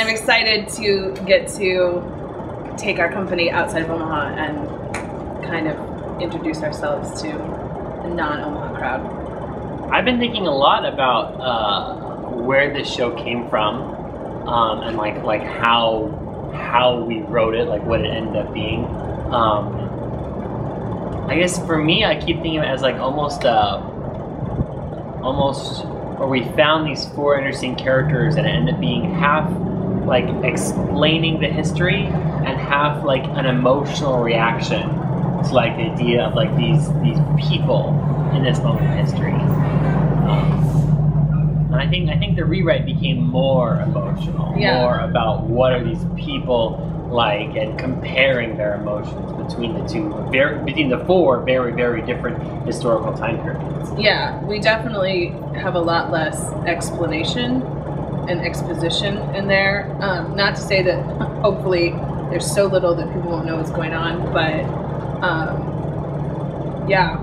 I'm excited to get to take our company outside of Omaha and kind of introduce ourselves to a non-Omaha crowd. I've been thinking a lot about where this show came from, and like how we wrote it, like what it ended up being. I guess for me, I keep thinking of it as like almost where we found these four interesting characters and it ended up being half like explaining the history and half like an emotional reaction to like the idea of like these people in this moment of history. And I think the rewrite became more emotional, more about what are these people like and comparing their emotions between the two, between the four very, very different historical time periods. Yeah, we definitely have a lot less explanation and exposition in there. Not to say that hopefully there's so little that people won't know what's going on, but yeah,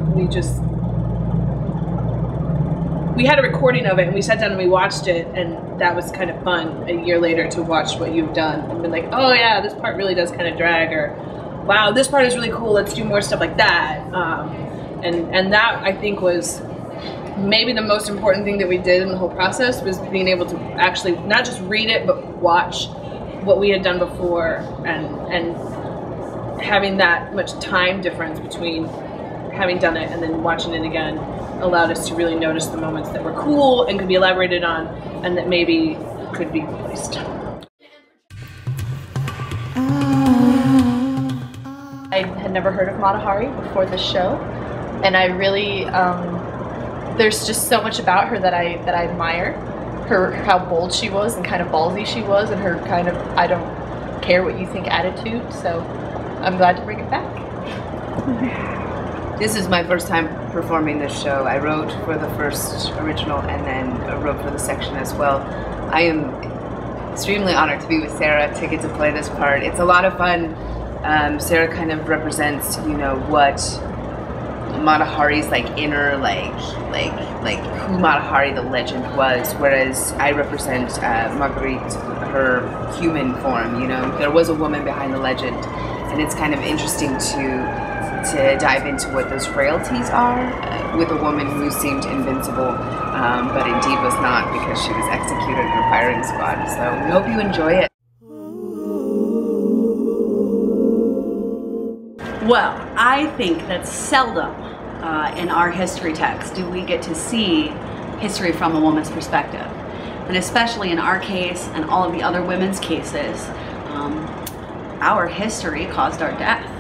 we had a recording of it and we sat down and we watched it, and that was kind of fun a year later to watch what you've done and been like, oh yeah, this part really does kind of drag, or wow, this part is really cool, let's do more stuff like that. And that I think was maybe the most important thing that we did in the whole process, was being able to actually not just read it but watch what we had done before, and having that much time difference between having done it and then watching it again allowed us to really notice the moments that were cool and could be elaborated on and that maybe could be replaced. I had never heard of Mata Hari before this show, and I really, there's just so much about her that I admire. How bold she was and kind of ballsy she was, and her kind of I don't care what you think attitude, so I'm glad to bring it back. This is my first time performing this show. I wrote for the first original and then wrote for the section as well. I am extremely honored to be with Sarah to get to play this part. It's a lot of fun. Sarah kind of represents, you know, what Mata Hari's like inner, like who Mata Hari the legend was, whereas I represent Marguerite, her human form. You know, there was a woman behind the legend, and it's kind of interesting to dive into what those frailties are with a woman who seemed invincible, but indeed was not, because she was executed in a firing squad. So we hope you enjoy it. Well, I think that seldom in our history text do we get to see history from a woman's perspective. And especially in our case and all of the other women's cases, our history caused our death.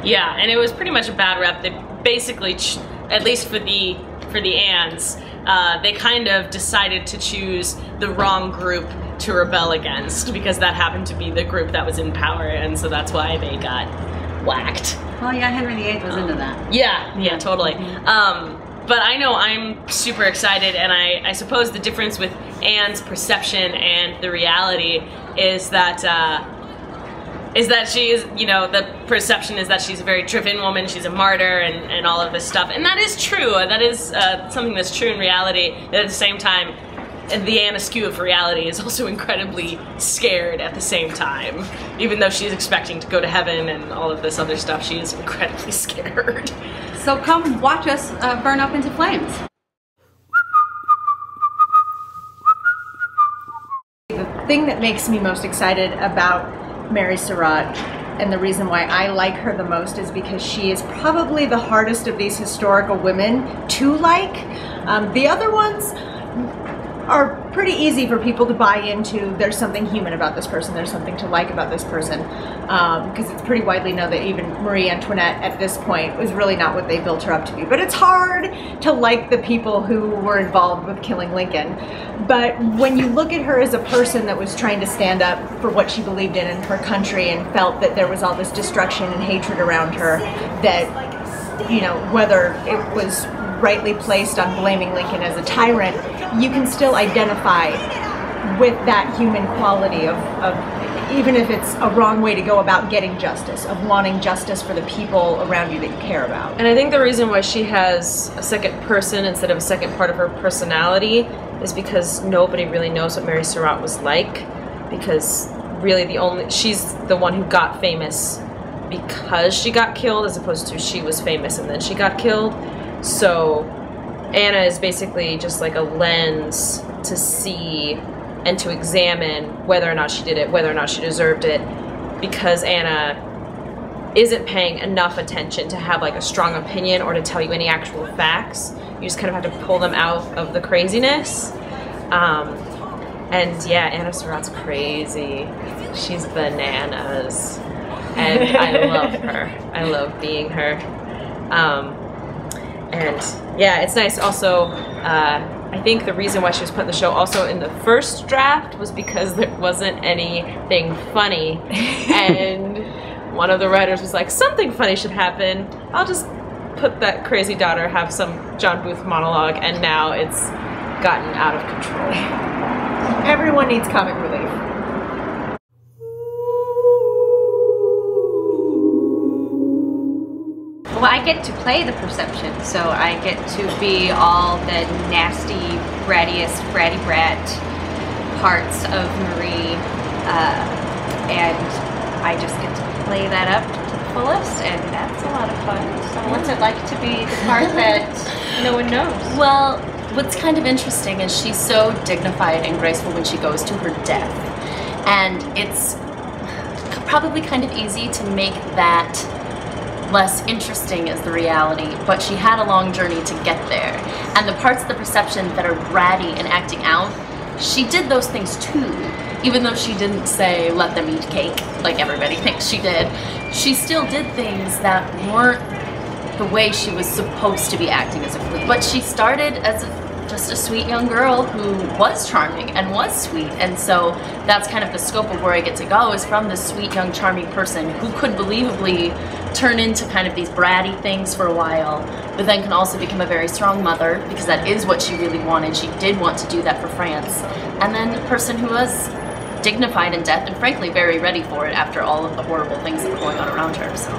Yeah, and it was pretty much a bad rep. They basically, at least for the Anns, they kind of decided to choose the wrong group to rebel against, because that happened to be the group that was in power, and so that's why they got whacked. Oh yeah, Henry VIII was into that. Yeah, totally. But I know I'm super excited, and I suppose the difference with Anne's perception and the reality is that she is, you know, the perception is that she's a very driven woman, she's a martyr, and all of this stuff. And that is true. That is something that's true in reality. And at the same time, the Anne Askew of reality is also incredibly scared at the same time. Even though she's expecting to go to heaven and all of this other stuff, she is incredibly scared. So come watch us burn up into flames. The thing that makes me most excited about Mary Surratt, and the reason why I like her the most, is because she is probably the hardest of these historical women to like. The other ones are pretty easy for people to buy into. There's something human about this person, there's something to like about this person, because it's pretty widely known that even Marie Antoinette at this point was really not what they built her up to be. But it's hard to like the people who were involved with killing Lincoln. But when you look at her as a person that was trying to stand up for what she believed in her country, and felt that there was all this destruction and hatred around her, that, you know, whether it was rightly placed on blaming Lincoln as a tyrant, you can still identify with that human quality of even if it's a wrong way to go about getting justice, of wanting justice for the people around you that you care about. And I think the reason why she has a second person instead of a second part of her personality is because nobody really knows what Mary Surratt was like. because really she's the one who got famous because she got killed, as opposed to she was famous and then she got killed. So Anna is basically just like a lens to see and to examine whether or not she did it, whether or not she deserved it, because Anna isn't paying enough attention to have like a strong opinion or to tell you any actual facts. You just kind of have to pull them out of the craziness. And yeah, Anna Surratt's crazy. She's bananas. And I love her. I love being her. And yeah, it's nice also, I think the reason why she was put in the show also in the first draft was because there wasn't anything funny. And one of the writers was like, something funny should happen. I'll just put that crazy daughter, have some John Booth monologue, and now it's gotten out of control. Everyone needs comic relief. Well, I get to play the perception, so I get to be all the nasty, brattiest, bratty brat parts of Marie, and I just get to play that up to the fullest, and that's a lot of fun. So what's it like to be the part that no one knows? Well, what's kind of interesting is she's so dignified and graceful when she goes to her death, and it's probably kind of easy to make that less interesting as the reality, but she had a long journey to get there, and the parts of the perception that are bratty and acting out, she did those things too. Even though she didn't say let them eat cake like everybody thinks she did, she still did things that weren't the way she was supposed to be acting as a queen. But she started as just a sweet young girl who was charming and was sweet, and so that's kind of the scope of where I get to go, is from this sweet young charming person who could believably turn into kind of these bratty things for a while, but then can also become a very strong mother, because that is what she really wanted. She did want to do that for France. And then a person who was dignified in death and frankly very ready for it after all of the horrible things that were going on around her. So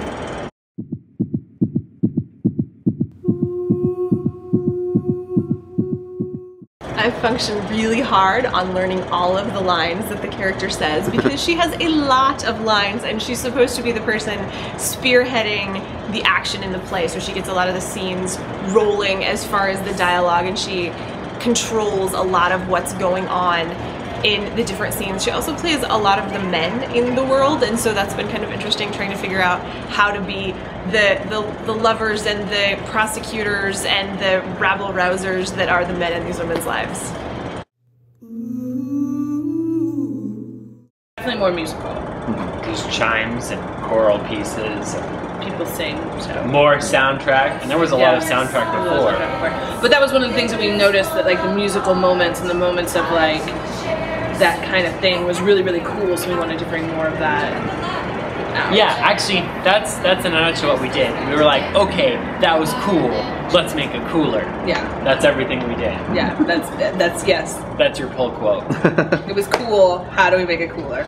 I function really hard on learning all of the lines that the character says, because she has a lot of lines and she's supposed to be the person spearheading the action in the play, so she gets a lot of the scenes rolling as far as the dialogue, and she controls a lot of what's going on in the different scenes. She also plays a lot of the men in the world, and so that's been kind of interesting, trying to figure out how to be the lovers and the prosecutors and the rabble-rousers that are the men in these women's lives. Definitely more musical. There's chimes and choral pieces. People sing. So. More soundtrack, and there was a lot of soundtrack before. But that was one of the things that we noticed, that like the musical moments and the moments of like that kind of thing was really, really cool, so we wanted to bring more of that out. Yeah, actually, that's in a nutshell what we did. We were like, okay, that was cool, let's make it cooler. Yeah. That's everything we did. Yeah, that's yes. That's your pull quote. It was cool, how do we make it cooler?